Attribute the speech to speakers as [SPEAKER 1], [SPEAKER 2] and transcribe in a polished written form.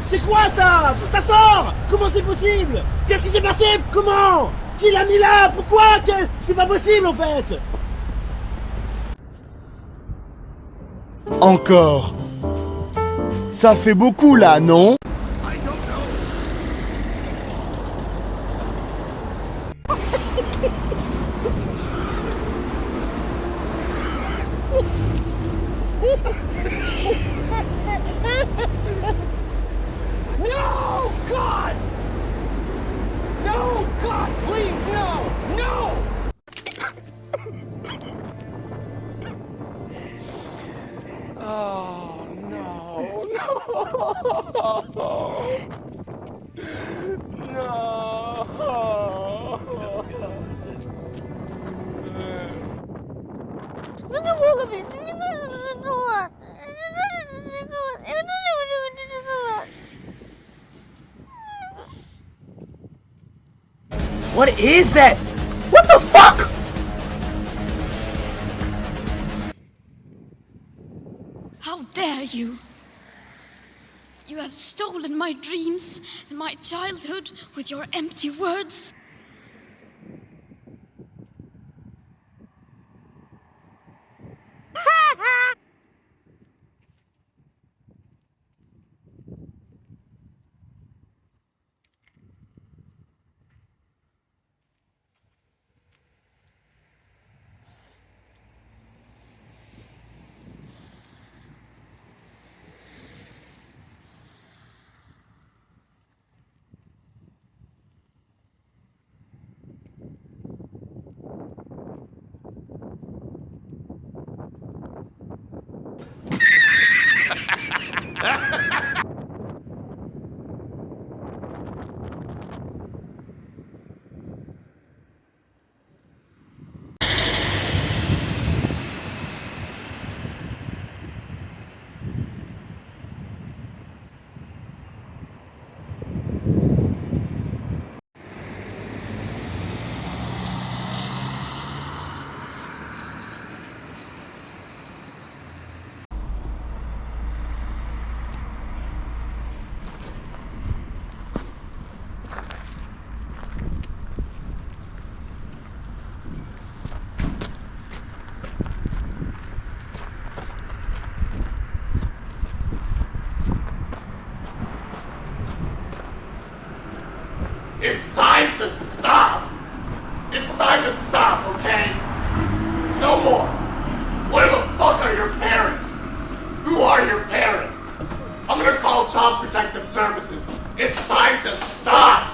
[SPEAKER 1] C'est quoi ça? Tout ça sort? Comment c'est possible? Qu'est-ce qui s'est passé? Comment? Qui l'a mis là? Pourquoi? C'est pas possible en fait!
[SPEAKER 2] Encore. Ça fait beaucoup là, non?
[SPEAKER 3] No, God! No, God, please, no! No! Oh, no, no! No!
[SPEAKER 4] Задумала, блин, мне нужен шоколад. Мне нужен шоколад. Я тоже хочу шоколад.
[SPEAKER 1] What is that? What the fuck?
[SPEAKER 5] How dare you? You have stolen my dreams and my childhood with your empty words.
[SPEAKER 6] It's time to stop! It's time to stop, okay? No more! Where the fuck are your parents? Who are your parents? I'm gonna call Child Protective Services. It's time to stop!